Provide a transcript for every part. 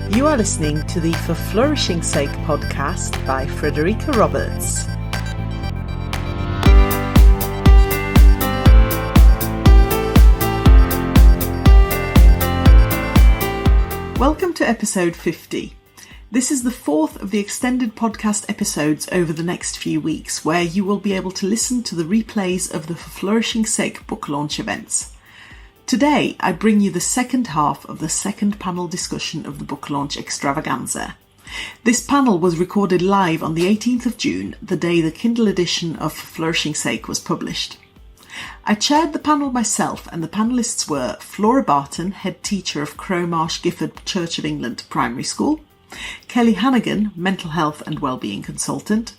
You are listening to the For Flourishing's Sake podcast by Frederica Roberts. Welcome to episode 50. This is the fourth of the extended podcast episodes over the next few weeks, where you will be able to listen to the replays of the For Flourishing's Sake book launch events. Today, I bring you the second half of the second panel discussion of the book launch extravaganza. This panel was recorded live on the 18th of June, the day the Kindle edition of For Flourishing's Sake was published. I chaired the panel myself, and the panellists were Flora Barton, Headteacher of Crowmarsh, Gifford, Church of England Primary School, Kelly Hannaghan, Mental Health and Wellbeing Consultant,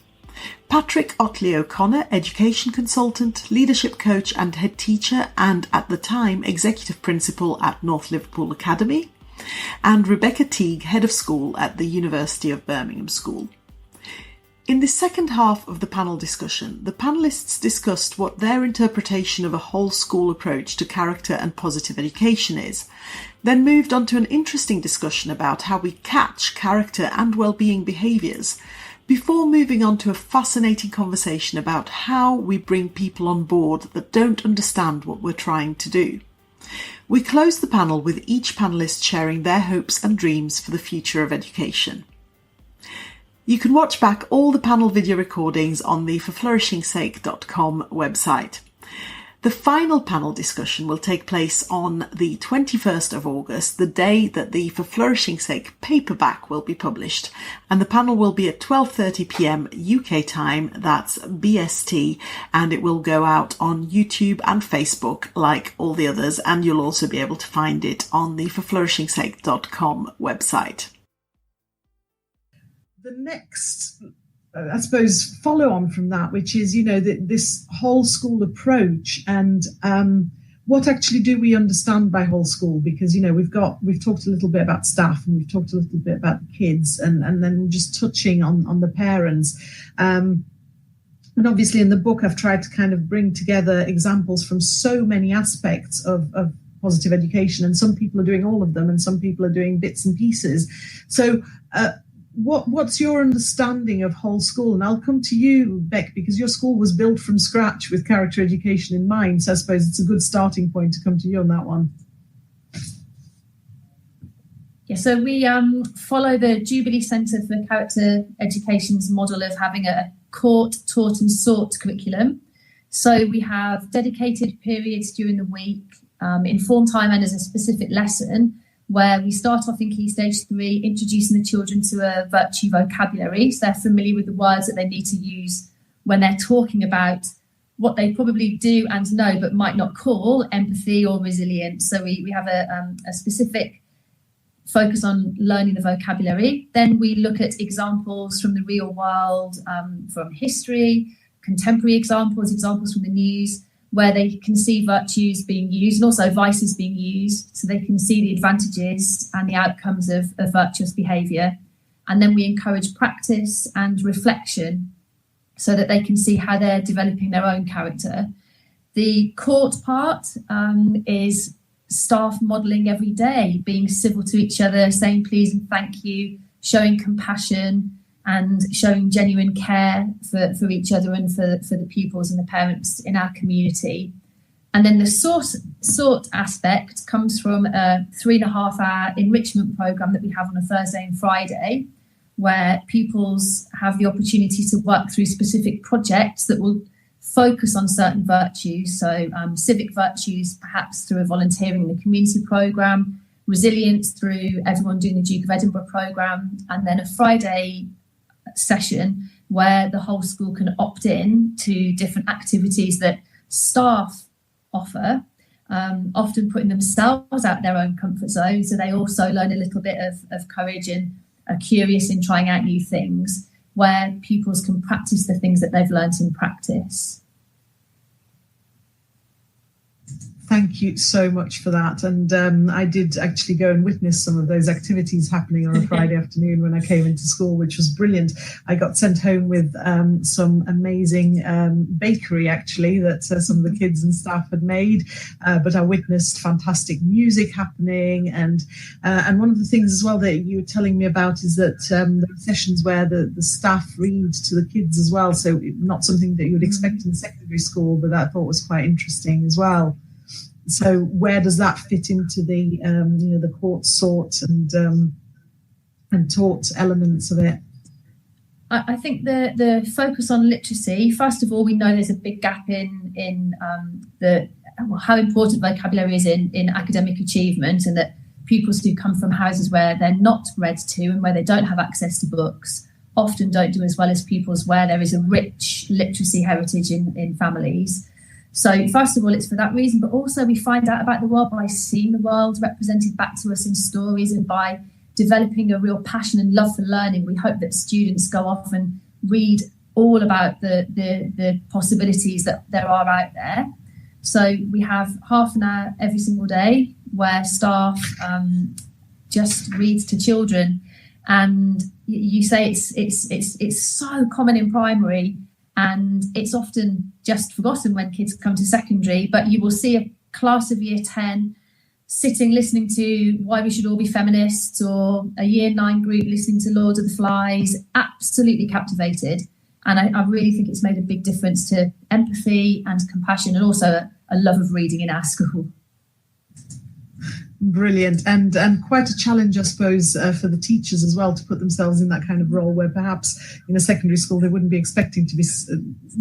Patrick Ottley-O'Connor, Education Consultant, Leadership Coach and Head Teacher, and at the time Executive Principal at North Liverpool Academy, and Rebecca Tigue, Head of School at the University of Birmingham School. In the second half of the panel discussion, the panellists discussed what their interpretation of a whole school approach to character and positive education is, then moved on to an interesting discussion about how we catch character and wellbeing behaviours, before moving on to a fascinating conversation about how we bring people on board that don't understand what we're trying to do. We closed the panel with each panellist sharing their hopes and dreams for the future of education. You can watch back all the panel video recordings on the forflourishingsake.com website. The final panel discussion will take place on the 21st of August, the day that the For Flourishing's Sake paperback will be published, and the panel will be at 12:30pm UK time, that's BST, and it will go out on YouTube and Facebook like all the others, and you'll also be able to find it on the forflourishingsake.com website. The next, I suppose, follow on from that, which is, this whole school approach, and what actually do we understand by whole school? Because, we've talked a little bit about staff, and we've talked a little bit about the kids, and then just touching on the parents. And obviously in the book, I've tried to kind of bring together examples from so many aspects of positive education, and some people are doing all of them, and some people are doing bits and pieces. So, What's your understanding of whole school? And I'll come to you, Beck, because your school was built from scratch with character education in mind. So I suppose it's a good starting point to come to you on that one. Yeah, so we follow the Jubilee Centre for Character Education's model of having a caught, taught and sought curriculum. So we have dedicated periods during the week, in form time and as a specific lesson, where we start off in Key Stage 3, introducing the children to a virtue vocabulary, so they're familiar with the words that they need to use when they're talking about what they probably do and know but might not call empathy or resilience. So we have a specific focus on learning the vocabulary. Then we look at examples from the real world, from history, contemporary examples from the news, where they can see virtues being used and also vices being used, so they can see the advantages and the outcomes of virtuous behaviour. And then we encourage practice and reflection so that they can see how they're developing their own character. The court part is staff modelling every day, being civil to each other, saying please and thank you, showing compassion, and showing genuine care for each other and for the pupils and the parents in our community. And then the sort aspect comes from a 3.5-hour enrichment programme that we have on a Thursday and Friday, where pupils have the opportunity to work through specific projects that will focus on certain virtues. So civic virtues, perhaps through a volunteering in the community programme, resilience through everyone doing the Duke of Edinburgh programme, and then a Friday session where the whole school can opt in to different activities that staff offer, often putting themselves out their own comfort zone, so they also learn a little bit of courage and are curious in trying out new things, where pupils can practice the things that they've learnt in practice. Thank you so much for that. And I did actually go and witness some of those activities happening on a Friday afternoon when I came into school, which was brilliant. I got sent home with some amazing bakery, actually, that some of the kids and staff had made. But I witnessed fantastic music happening. And one of the things as well that you were telling me about is that there were sessions where the staff read to the kids as well. So not something that you would expect in secondary school, but that I thought was quite interesting as well. So where does that fit into the the court, sort and taught elements of it? I think the focus on literacy. First of all, we know there's a big gap in how important vocabulary is in academic achievement, and that pupils who come from houses where they're not read to and where they don't have access to books often don't do as well as pupils where there is a rich literacy heritage in families. So first of all, it's for that reason, but also we find out about the world by seeing the world represented back to us in stories, and by developing a real passion and love for learning. We hope that students go off and read all about the possibilities that there are out there. So we have half an hour every single day where staff just reads to children, and you say it's so common in primary. And it's often just forgotten when kids come to secondary, but you will see a class of year 10 sitting listening to Why We Should All Be Feminists, or a year 9 group listening to Lord of the Flies, absolutely captivated. And I really think it's made a big difference to empathy and compassion, and also a love of reading in our school. Brilliant. And quite a challenge, I suppose, for the teachers as well, to put themselves in that kind of role where perhaps in a secondary school they wouldn't be expecting to be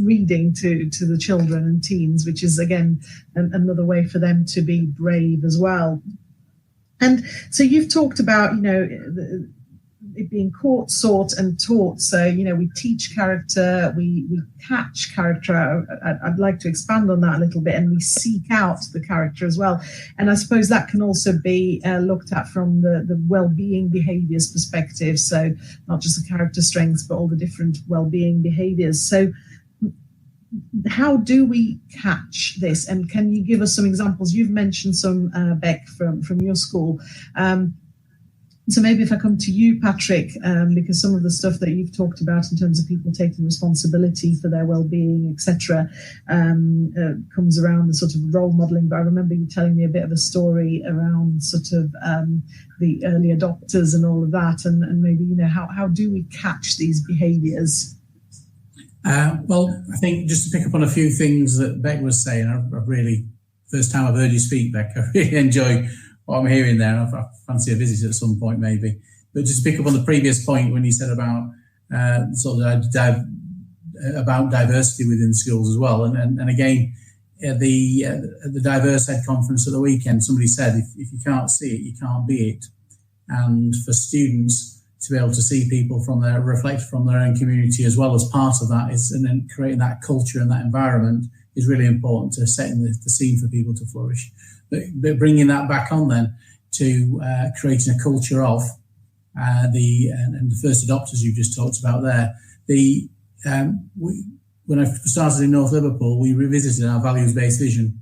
reading to the children and teens, which is, again, another way for them to be brave as well. And so you've talked about, it being caught, sought and taught. So, we teach character, we catch character. I'd like to expand on that a little bit, and we seek out the character as well. And I suppose that can also be looked at from the well-being behaviours perspective. So not just the character strengths, but all the different well-being behaviours. So how do we catch this? And can you give us some examples? You've mentioned some, Beck, from your school. So maybe if I come to you, Patrick, because some of the stuff that you've talked about in terms of people taking responsibility for their well-being, etc., comes around the sort of role modelling. But I remember you telling me a bit of a story around sort of the early adopters and all of that, and maybe, how do we catch these behaviours? Well, I think just to pick up on a few things that Beck was saying, I've really, first time I've heard you speak, Beck, I really enjoy what I'm hearing there. I fancy a visit at some point, maybe. But just to pick up on the previous point when you said about about diversity within schools as well, and again, the Diverse Ed conference at the weekend, somebody said if you can't see it, you can't be it. And for students to be able to see people reflect from their own community as well as part of that and then creating that culture and that environment is really important to setting the scene for people to flourish. But bringing that back on then to creating a culture of the first adopters you just talked about there. When I started in North Liverpool, we revisited our values-based vision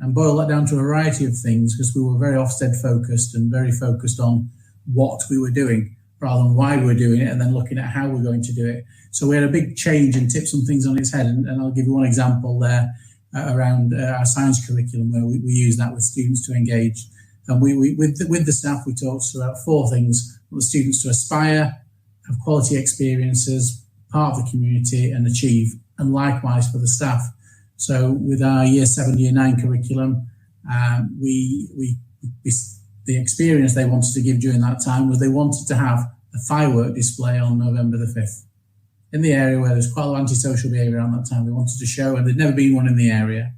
and boiled that down to a variety of things, because we were very Ofsted focused and very focused on what we were doing rather than why we were doing it, and then looking at how we're going to do it. So we had a big change and tipped some things on its head, and I'll give you one example there. Around our science curriculum, where we use that with students to engage. And with the staff, we talked about 4 things: for the students to aspire, have quality experiences, part of the community, and achieve, and likewise for the staff. So with our year 7, year 9 curriculum, the experience they wanted to give during that time was they wanted to have a firework display on November the 5th. In the area where there's quite a lot of antisocial behaviour around that time, they wanted to show, and there'd never been one in the area.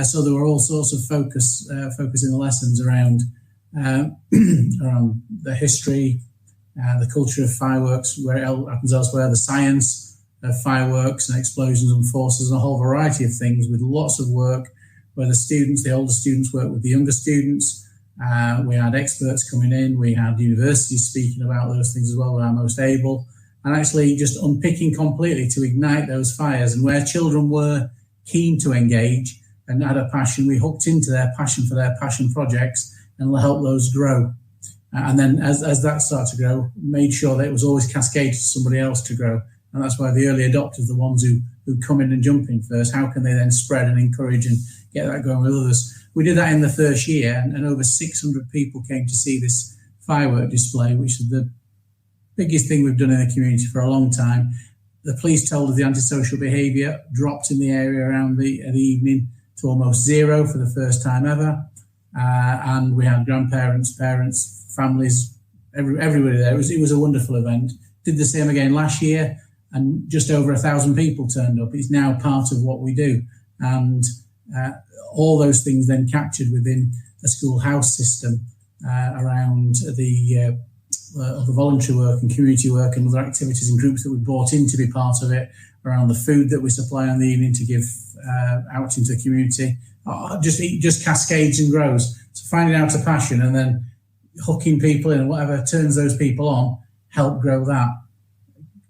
So there were all sorts of focus in the lessons around the history, the culture of fireworks, where it happens elsewhere, the science of fireworks and explosions and forces, and a whole variety of things, with lots of work where the older students worked with the younger students. We had experts coming in, we had universities speaking about those things as well, where our most able. And actually just unpicking completely to ignite those fires, and where children were keen to engage, and had a passion. We hooked into their passion for their passion projects and helped those grow. And then as that started to grow, made sure that it was always cascaded to somebody else to grow. And that's why the early adopters, the ones who come in and jump in first, how can they then spread and encourage and get that going with others? We did that in the first year, and over 600 people came to see this firework display, which is the biggest thing we've done in the community for a long time. The police told us the antisocial behaviour dropped in the area around the evening to almost zero for the first time ever. And we had grandparents, parents, families, everybody there. It was a wonderful event. Did the same again last year, and just over 1,000 people turned up. It's now part of what we do. And all those things then captured within a schoolhouse system around the voluntary work and community work and other activities and groups that we brought in to be part of it, around the food that we supply on the evening to give out into the community. It just cascades and grows. So finding out a passion and then hooking people in and whatever turns those people on, help grow that.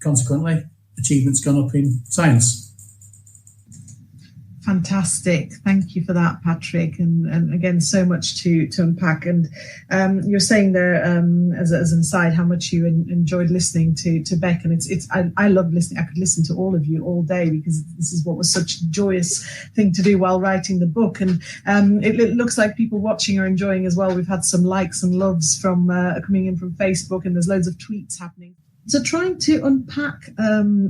Consequently, achievement's gone up in science. Fantastic. Thank you for that, Patrick. And again, so much to unpack. And you're saying there, as an aside, how much you enjoyed listening to Beck. And I love listening. I could listen to all of you all day, because this is what was such a joyous thing to do while writing the book. And it looks like people watching are enjoying as well. We've had some likes and loves from coming in from Facebook, and there's loads of tweets happening. So trying to unpack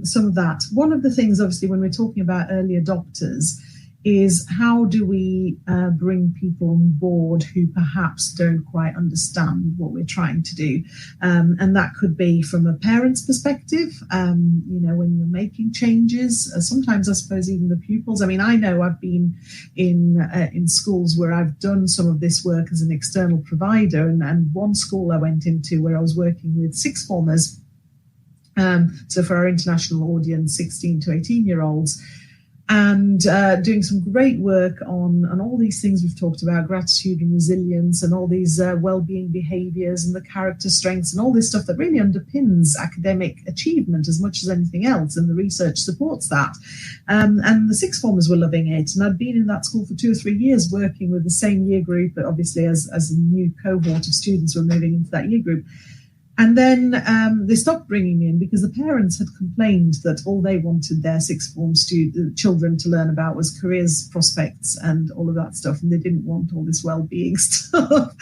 some of that. One of the things, obviously, when we're talking about early adopters is how do we bring people on board who perhaps don't quite understand what we're trying to do. And that could be from a parent's perspective, when you're making changes. Sometimes, I suppose, even the pupils. I mean, I know I've been in schools where I've done some of this work as an external provider. And one school I went into where I was working with sixth formers, so for our international audience, 16 to 18-year-olds, and doing some great work on all these things we've talked about, gratitude and resilience, and all these well-being behaviours and the character strengths and all this stuff that really underpins academic achievement as much as anything else, and the research supports that. And the sixth formers were loving it. And I'd been in that school for 2 or 3 years working with the same year group, but obviously as a new cohort of students were moving into that year group. And then they stopped bringing me in because the parents had complained that all they wanted their sixth form children to learn about was careers, prospects, and all of that stuff. And they didn't want all this well-being stuff.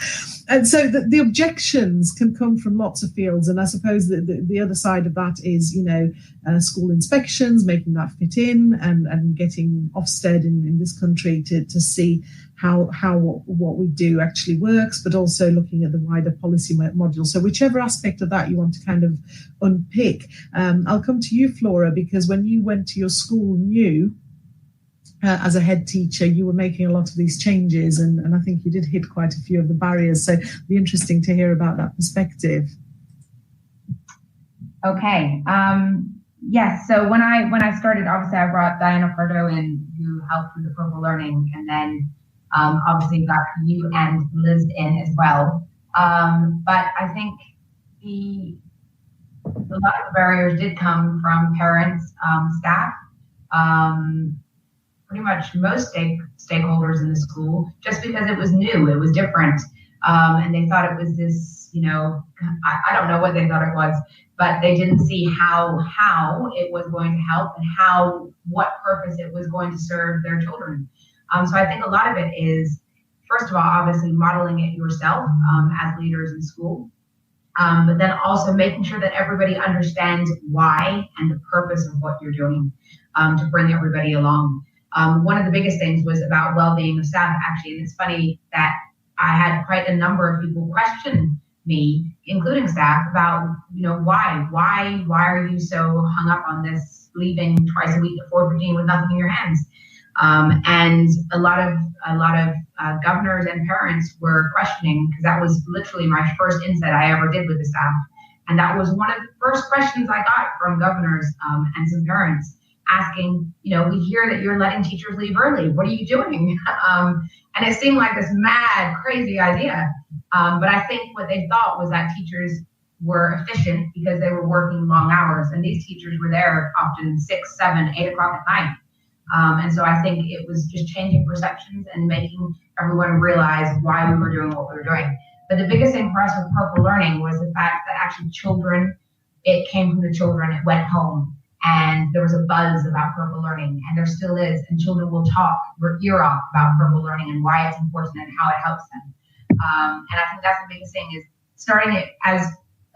And so the objections can come from lots of fields. And I suppose the other side of that is, school inspections, making that fit in, and getting Ofsted in this country to see how what we do actually works, but also looking at the wider policy module. So whichever aspect of that you want to kind of unpick. I'll come to you, Flora, because when you went to your school new, as a head teacher, you were making a lot of these changes, and I think you did hit quite a few of the barriers. So it'd be interesting to hear about that perspective. Okay. Yes. So when I started, obviously I brought Diana Pardo in, who helped with the focal learning, and then obviously got you and Liz in as well. But I think a lot of the barriers did come from parents, staff, pretty much most stakeholders in the school, just because it was new, it was different. And they thought it was this, I don't know what they thought it was, but they didn't see how it was going to help and what purpose it was going to serve their children. So I think a lot of it is, first of all, obviously modeling it yourself as leaders in school, but then also making sure that everybody understands why and the purpose of what you're doing to bring everybody along. One of the biggest things was about well-being of staff, actually, and it's funny that I had quite a number of people question me, including staff, about why are you so hung up on this leaving twice a week at 4:15 with nothing in your hands? And a lot of governors and parents were questioning, because that was literally my first inset I ever did with the staff. And that was one of the first questions I got from governors and some parents asking, we hear that you're letting teachers leave early. What are you doing? And it seemed like this mad, crazy idea. But I think what they thought was that teachers were efficient because they were working long hours. And these teachers were there often 6, 7, 8 o'clock at night. And so I think it was just changing perceptions and making everyone realize why we were doing what we were doing. But the biggest thing for us with Purple Learning was the fact that actually children, it came from the children, it went home. And there was a buzz about Purple Learning, and there still is. And children will talk their ear off about Purple Learning and why it's important and how it helps them. And I think that's the biggest thing, is starting it as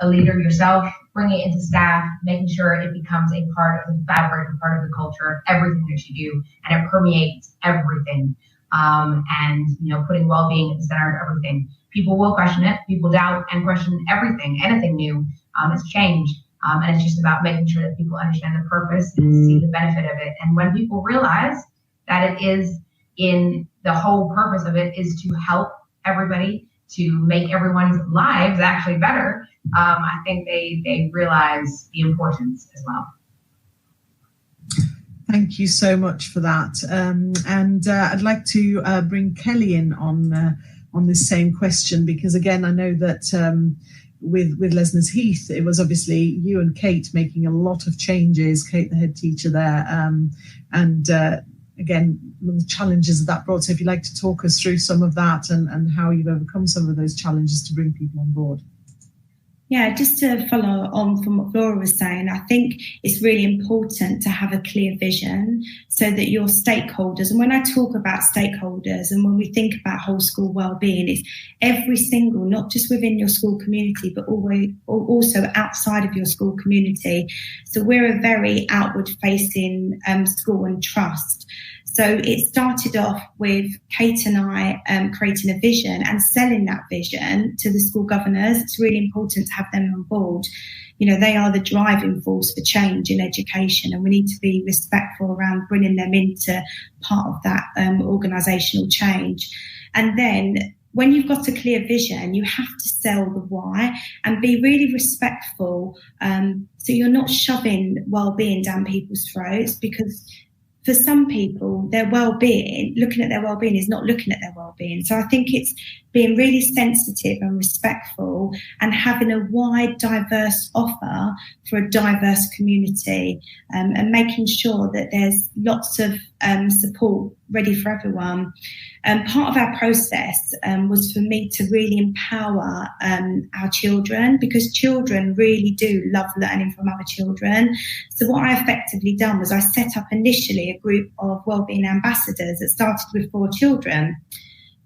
a leader yourself, bringing it into staff, making sure it becomes a part of the fabric, a part of the culture, everything that you do, and it permeates everything. And putting well-being at the center of everything. People will question it, people doubt and question everything, anything new. It's change. And it's just about making sure that people understand the purpose and see the benefit of it. And when people realize that it is in the whole purpose of it is to help everybody, to make everyone's lives actually better, I think they realize the importance as well. Thank you so much for that. And I'd like to bring Kelly in on this same question, because again, I know that with Lesners Heath, it was obviously you and Kate making a lot of changes, Kate, the head teacher there, and again, the challenges that brought. So if you'd like to talk us through some of that and how you've overcome some of those challenges to bring people on board. Yeah, just to follow on from what Flora was saying, I think it's really important to have a clear vision so that your stakeholders, and when I talk about stakeholders and when we think about whole school wellbeing, it's every single, not just within your school community, but also outside of your school community. So we're a very outward facing school and trust. So it started off with Kate and I creating a vision and selling that vision to the school governors. It's really important to have them on board. They are the driving force for change in education, and we need to be respectful around bringing them into part of that organisational change. And then when you've got a clear vision, you have to sell the why and be really respectful. So you're not shoving well-being down people's throats, because for some people, their well-being, looking at their well-being is not looking at their well-being. So I think it's being really sensitive and respectful and having a wide, diverse offer for a diverse community, and making sure that there's lots of support ready for everyone. Part of our process was for me to really empower our children, because children really do love learning from other children. So what I effectively done was I set up initially a group of wellbeing ambassadors that started with 4 children.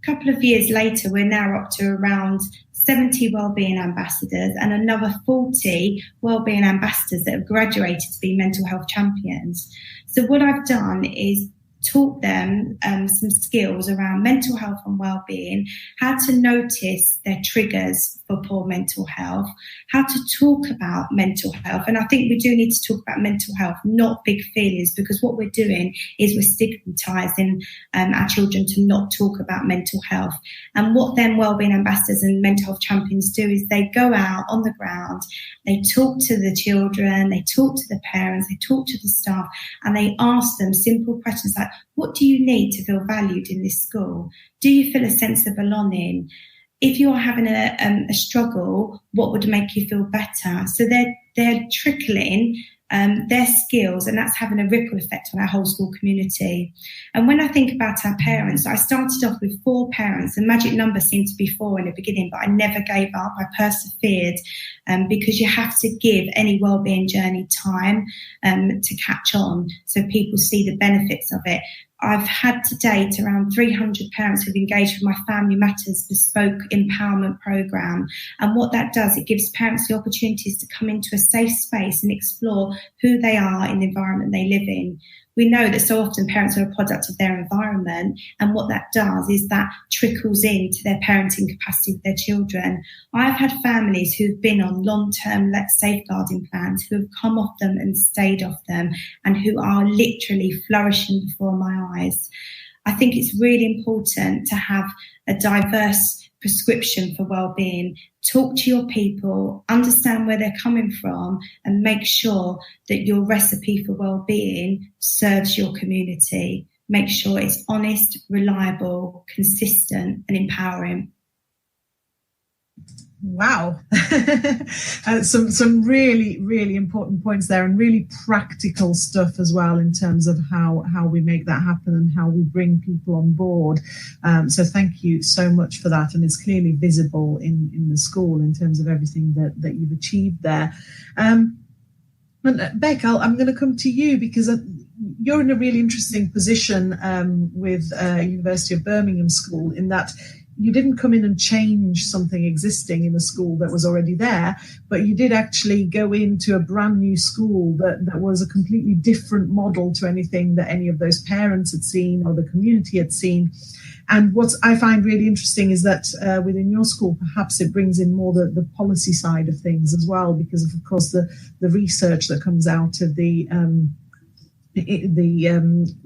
A couple of years later, we're now up to around 70 wellbeing ambassadors and another 40 wellbeing ambassadors that have graduated to be mental health champions. So what I've done is taught them some skills around mental health and well-being, how to notice their triggers for poor mental health, how to talk about mental health. And I think we do need to talk about mental health, not big feelings, because what we're doing is we're stigmatising our children to not talk about mental health. And what then wellbeing ambassadors and mental health champions do is they go out on the ground, they talk to the children, they talk to the parents, they talk to the staff, and they ask them simple questions like, what do you need to feel valued in this school? Do you feel a sense of belonging? If you're having a struggle, what would make you feel better? So they're trickling their skills, and that's having a ripple effect on our whole school community. And when I think about our parents, I started off with 4 parents. The magic number seemed to be 4 in the beginning, but I never gave up. I persevered, because you have to give any wellbeing journey time to catch on, so people see the benefits of it. I've had to date around 300 parents who've engaged with my Family Matters Bespoke empowerment program. And what that does, it gives parents the opportunities to come into a safe space and explore who they are in the environment they live in. We know that so often parents are a product of their environment, and what that does is that trickles into their parenting capacity with their children. I've had families who've been on long-term safeguarding plans, who have come off them and stayed off them, and who are literally flourishing before my eyes. I think it's really important to have a diverse prescription for well-being. Talk to your people, understand where they're coming from, and make sure that your recipe for well-being serves your community. Make sure it's honest, reliable, consistent, and empowering. Wow. Some really, really important points there, and really practical stuff as well in terms of how we make that happen and how we bring people on board. So thank you so much for that. And it's clearly visible in the school in terms of everything that you've achieved there. And Beck, I'm going to come to you because you're in a really interesting position with University of Birmingham School, in that you didn't come in and change something existing in a school that was already there, but you did actually go into a brand new school that was a completely different model to anything that any of those parents had seen or the community had seen. And what I find really interesting is that within your school, perhaps it brings in more the policy side of things as well, because of course the research that comes out of the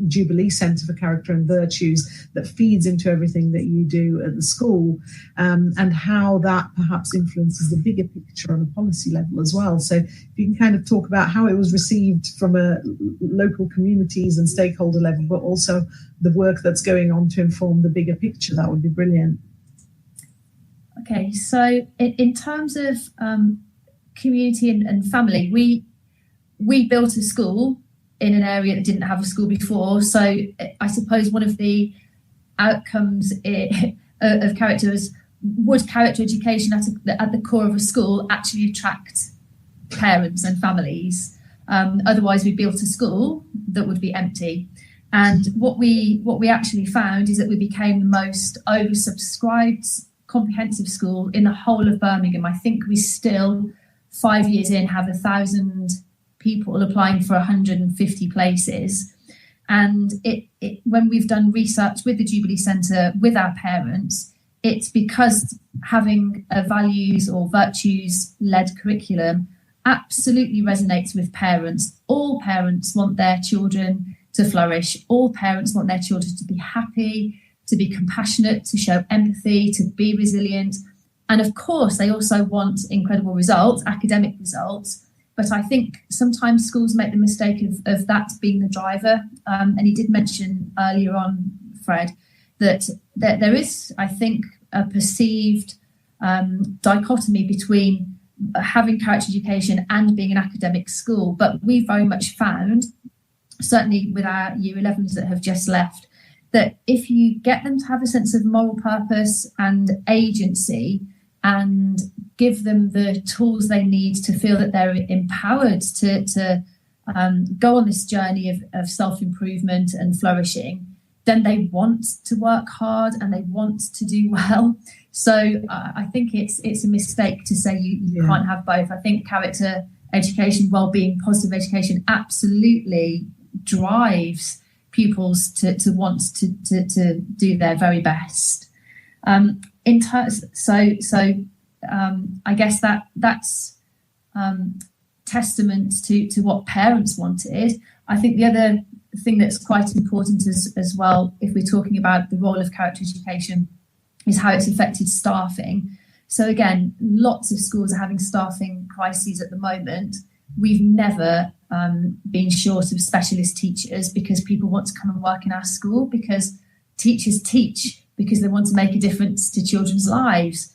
Jubilee Centre for Character and Virtues that feeds into everything that you do at the school, and how that perhaps influences the bigger picture on a policy level as well. So if you can kind of talk about how it was received from a local communities and stakeholder level, but also the work that's going on to inform the bigger picture, that would be brilliant. Okay, so in terms of community and family, we built a school in an area that didn't have a school before. So I suppose one of the outcomes of character is, would character education at the core of a school actually attract parents and families? Otherwise, we built a school that would be empty. And what we actually found is that we became the most oversubscribed comprehensive school in the whole of Birmingham. I think we still, 5 years in, have 1,000 people applying for 150 places. And when we've done research with the Jubilee Centre with our parents, it's because having a values or virtues-led curriculum absolutely resonates with parents. All parents want their children to flourish. All parents want their children to be happy, to be compassionate, to show empathy, to be resilient. And of course, they also want incredible results, academic results. But I think sometimes schools make the mistake of that being the driver. And he did mention earlier on, Fred, that there is, I think, a perceived dichotomy between having character education and being an academic school. But we very much found, certainly with our Year 11s that have just left, that if you get them to have a sense of moral purpose and agency, and give them the tools they need to feel that they're empowered to go on this journey of self-improvement and flourishing, then they want to work hard and they want to do well. So I think it's a mistake to say you can't have both. I think character education, well-being, positive education absolutely drives pupils to want to do their very best. I guess that's testament to what parents wanted. I think the other thing that's quite important as well, if we're talking about the role of character education, is how it's affected staffing. So again, lots of schools are having staffing crises at the moment. We've never been short of specialist teachers because people want to come and work in our school, because teachers teach because they want to make a difference to children's lives.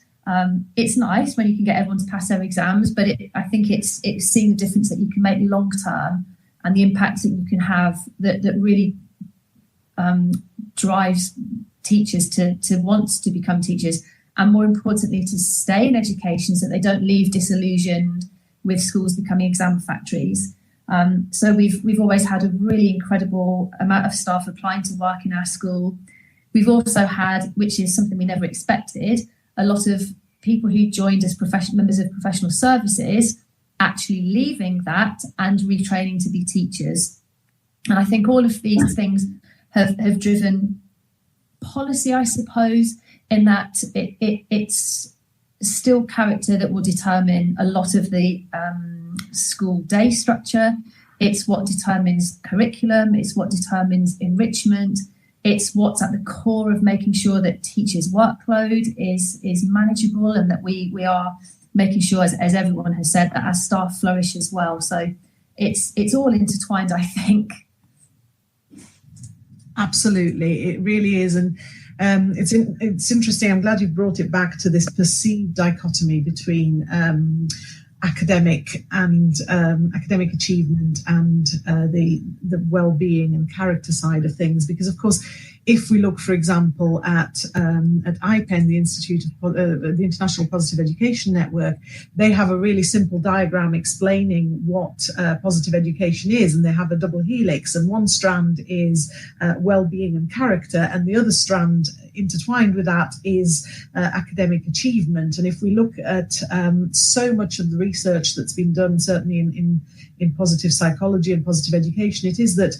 It's nice when you can get everyone to pass their exams, but I think it's seeing the difference that you can make long term and the impact that you can have that really drives teachers to want to become teachers, and more importantly to stay in education so that they don't leave disillusioned with schools becoming exam factories. So we've always had a really incredible amount of staff applying to work in our school. We've also had, which is something we never expected, a lot of people who joined as members of professional services actually leaving that and retraining to be teachers. And I think all of these things have driven policy, I suppose, in that it's still character that will determine a lot of the school day structure. It's what determines curriculum. It's what determines enrichment. It's what's at the core of making sure that teachers' workload is manageable, and that we are making sure, as everyone has said, that our staff flourish as well. So it's all intertwined, I think. Absolutely, it really is. And It's interesting. I'm glad you brought it back to this perceived dichotomy between academic and academic achievement and the well-being and character side of things, because of course, if we look, for example, at IPEN, the Institute of the International Positive Education Network, they have a really simple diagram explaining what positive education is, and they have a double helix, and one strand is well-being and character, and the other strand intertwined with that is academic achievement. And if we look at so much of the research that's been done, certainly in positive psychology and positive education, it is that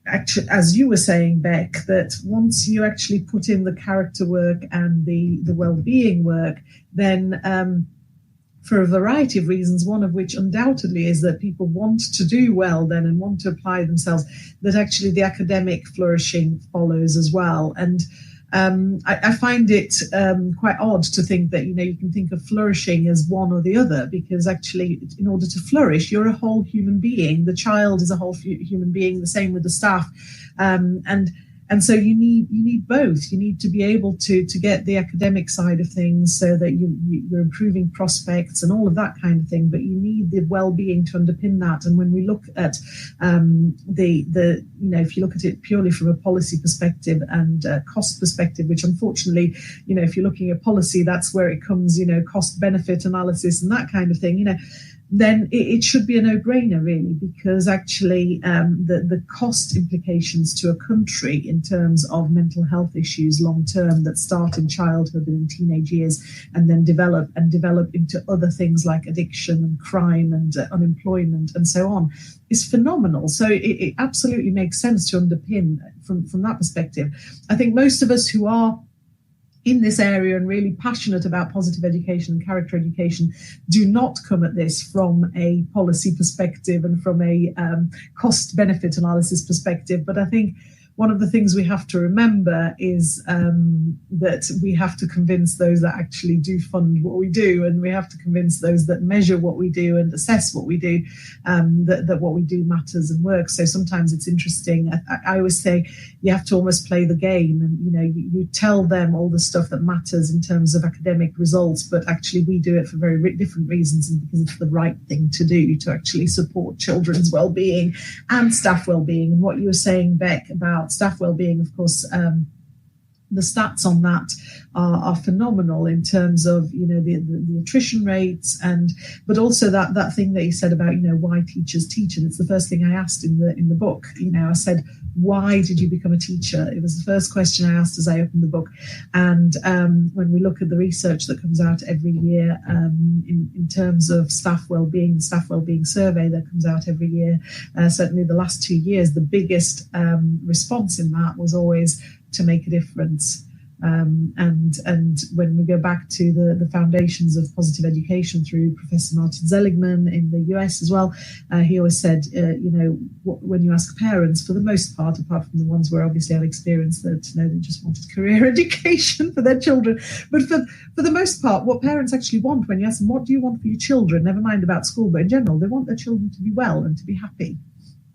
actually, as you were saying, Beck, that once you actually put in the character work and the well-being work, then for a variety of reasons, one of which undoubtedly is that people want to do well then and want to apply themselves, that actually the academic flourishing follows as well. And I find it quite odd to think that, you can think of flourishing as one or the other, because actually in order to flourish, you're a whole human being. The child is a whole human being, the same with the staff. And so you need both. You need to be able to get the academic side of things so that you're improving prospects and all of that kind of thing, but you need the well-being to underpin that. And when we look at if you look at it purely from a policy perspective and cost perspective, which unfortunately, if you're looking at policy, that's where it comes, cost benefit analysis and that kind of thing, then it should be a no-brainer, really, because actually the cost implications to a country in terms of mental health issues long-term that start in childhood and in teenage years and then develop into other things like addiction and crime and unemployment and so on is phenomenal. So it absolutely makes sense to underpin from that perspective. I think most of us who are in this area and really passionate about positive education and character education do not come at this from a policy perspective and from a cost benefit analysis perspective. But I think one of the things we have to remember is that we have to convince those that actually do fund what we do, and we have to convince those that measure what we do and assess what we do, that what we do matters and works. So sometimes it's interesting. I always say you have to almost play the game, and you tell them all the stuff that matters in terms of academic results, but actually we do it for very different reasons, and because it's the right thing to do to actually support children's well-being and staff well-being. And what you were saying, Beck, about staff well-being, of course, the stats on that are phenomenal in terms of the attrition rates, but also that thing that you said about why teachers teach. And it's the first thing I asked in the book. I said, why did you become a teacher? It was the first question I asked as I opened the book. And when we look at the research that comes out every year in terms of staff well-being, the staff well-being survey that comes out every year, certainly the last 2 years, the biggest response in that was always to make a difference. And when we go back to the foundations of positive education through Professor Martin Seligman in the US as well, he always said, when you ask parents, for the most part, apart from the ones where obviously I've experienced that, they just wanted career education for their children, but for the most part, what parents actually want when you ask them, what do you want for your children, never mind about school, but in general, they want their children to be well and to be happy.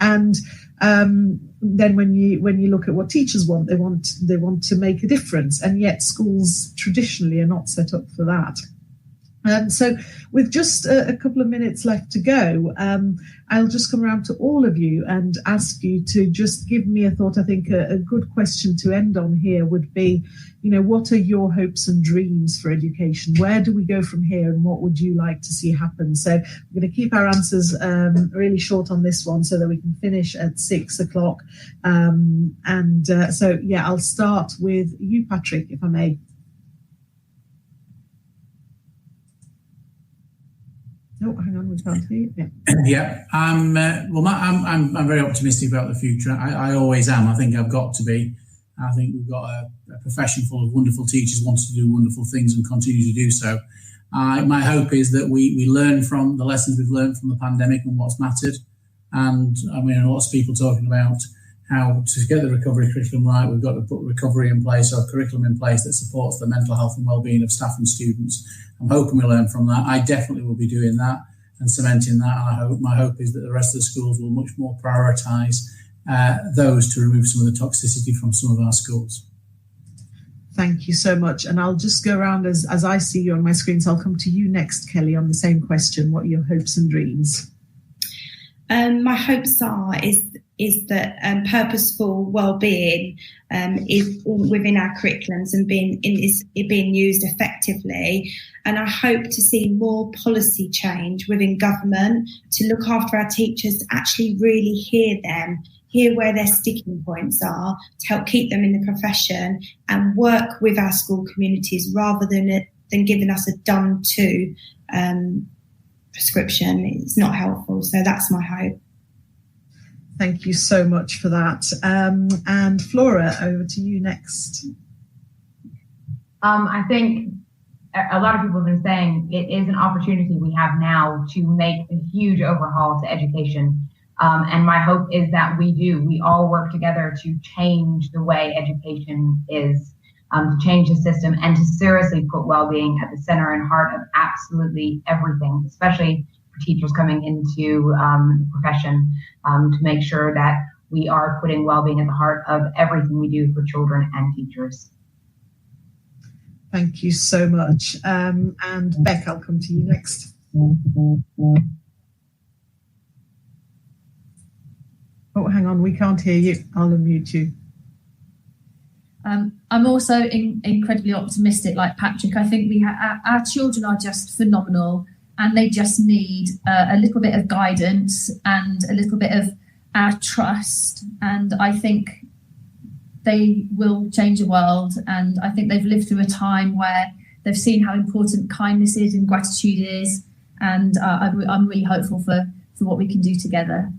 And then when you look at what teachers want, they want to make a difference, and yet schools traditionally are not set up for that. And so with just a couple of minutes left to go, I'll just come around to all of you and ask you to just give me a thought. I think a good question to end on here would be, what are your hopes and dreams for education? Where do we go from here, and what would you like to see happen? So we're going to keep our answers really short on this one so that we can finish at 6 o'clock. So I'll start with you, Patrick, if I may. Oh, hang on, we can't hear you. Yeah, I'm very optimistic about the future. I always am. I think I've got to be. I think we've got a profession full of wonderful teachers wanting to do wonderful things and continue to do so. My hope is that we learn from the lessons we've learned from the pandemic and what's mattered. And I mean, lots of people talking about how to get the recovery curriculum right, we've got to put recovery in place or curriculum in place that supports the mental health and well-being of staff and students. I'm hoping we learn from that. I definitely will be doing that and cementing that. And my hope is that the rest of the schools will much more prioritise those to remove some of the toxicity from some of our schools. Thank you so much. And I'll just go around as I see you on my screen. So I'll come to you next, Kelly, on the same question. What are your hopes and dreams? My hopes is that purposeful well-being is within our curriculums and being used effectively. And I hope to see more policy change within government to look after our teachers, to actually really hear them, hear where their sticking points are, to help keep them in the profession and work with our school communities rather than giving us a done-to prescription. It's not helpful. So that's my hope. Thank you so much for that. And Flora, over to you next. I think a lot of people have been saying it is an opportunity we have now to make a huge overhaul to education. And my hope is that we all work together to change the way education is, to change the system and to seriously put well-being at the center and heart of absolutely everything, especially for teachers coming into the profession, to make sure that we are putting well-being at the heart of everything we do for children and teachers. Thank you so much. And Beck, I'll come to you next. Oh, hang on, we can't hear you. I'll unmute you. I'm also incredibly optimistic, like Patrick. I think our children are just phenomenal, and they just need a little bit of guidance and a little bit of our trust. And I think they will change the world. And I think they've lived through a time where they've seen how important kindness is and gratitude is. And I'm really hopeful for what we can do together.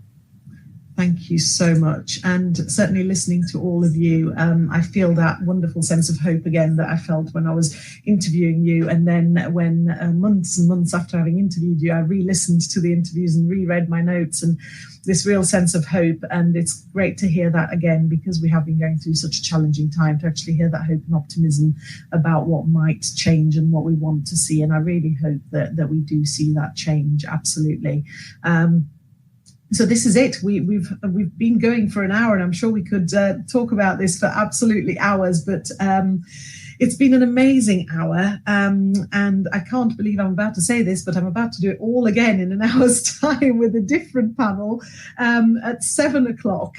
Thank you so much. And certainly listening to all of you, I feel that wonderful sense of hope again that I felt when I was interviewing you. And then when months and months after having interviewed you, I re-listened to the interviews and reread my notes, and this real sense of hope. And it's great to hear that again, because we have been going through such a challenging time, to actually hear that hope and optimism about what might change and what we want to see. And I really hope that we do see that change. Absolutely. So this is it. We've been going for an hour, and I'm sure we could talk about this for absolutely hours, but it's been an amazing hour. And I can't believe I'm about to say this, but I'm about to do it all again in an hour's time with a different panel at 7:00.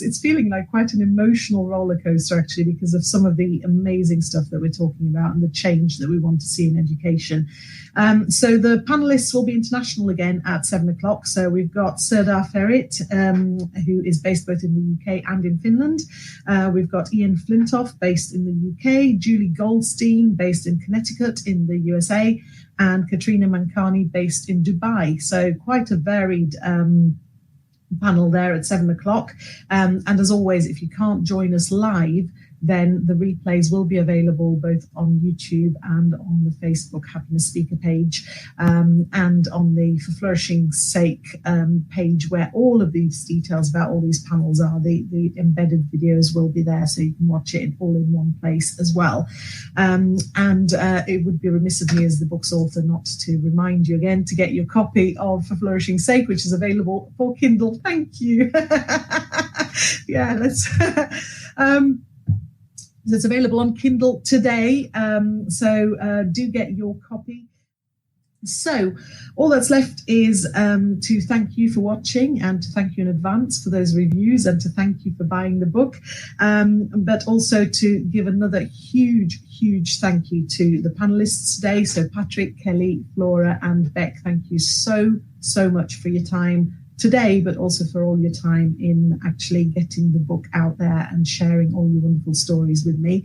It's feeling like quite an emotional roller coaster, actually, because of some of the amazing stuff that we're talking about and the change that we want to see in education. So the panellists will be international again at 7:00. So we've got Serdar Ferit, who is based both in the UK and in Finland. We've got Ian Flintoff, based in the UK, Julie Goldstein, based in Connecticut in the USA, and Katrina Mankani, based in Dubai. So quite a varied panel there at 7:00. And as always, if you can't join us live, then the replays will be available both on YouTube and on the Facebook Happiness Speaker page, and on the For Flourishing's Sake page, where all of these details about all these panels are. The embedded videos will be there, so you can watch it all in one place as well. And it would be remiss of me as the book's author not to remind you again to get your copy of For Flourishing's Sake, which is available for Kindle. Thank you. Yeah, let's... It's available on Kindle today, so do get your copy. So all that's left is to thank you for watching, and to thank you in advance for those reviews, and to thank you for buying the book, but also to give another huge thank you to the panellists today. So Patrick, Kelly, Flora and Beck, thank you so much for your time today, but also for all your time in actually getting the book out there and sharing all your wonderful stories with me.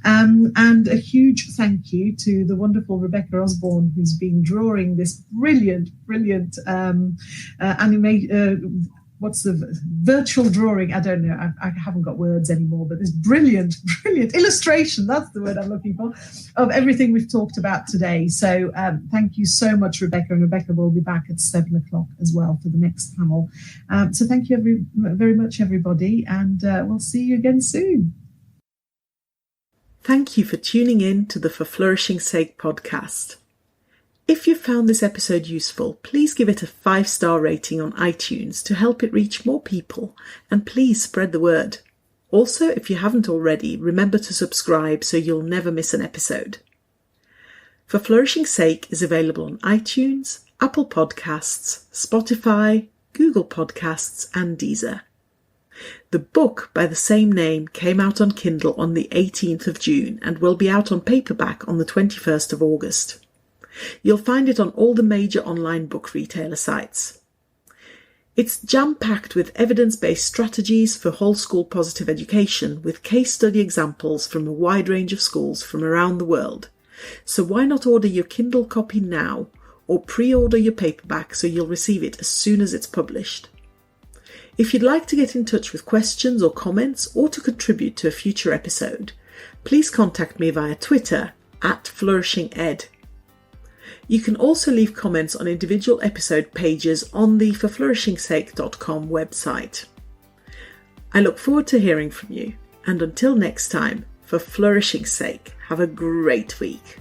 And a huge thank you to the wonderful Rebecca Osborne, who's been drawing this brilliant what's the virtual drawing? I don't know. I haven't got words anymore, but this brilliant illustration, that's the word I'm looking for, of everything we've talked about today. So thank you so much, Rebecca. And Rebecca will be back at 7:00 as well for the next panel. So thank you very much, everybody. And we'll see you again soon. Thank you for tuning in to the For Flourishing's Sake podcast. If you found this episode useful, please give it a 5-star rating on iTunes to help it reach more people, and please spread the word. Also, if you haven't already, remember to subscribe so you'll never miss an episode. For Flourishing's Sake is available on iTunes, Apple Podcasts, Spotify, Google Podcasts and Deezer. The book by the same name came out on Kindle on the 18th of June and will be out on paperback on the 21st of August. You'll find it on all the major online book retailer sites. It's jam-packed with evidence-based strategies for whole school positive education with case study examples from a wide range of schools from around the world. So why not order your Kindle copy now or pre-order your paperback so you'll receive it as soon as it's published. If you'd like to get in touch with questions or comments or to contribute to a future episode, please contact me via Twitter @FlourishingEd. You can also leave comments on individual episode pages on the forflourishingsake.com website. I look forward to hearing from you, and until next time, for flourishing's sake, have a great week.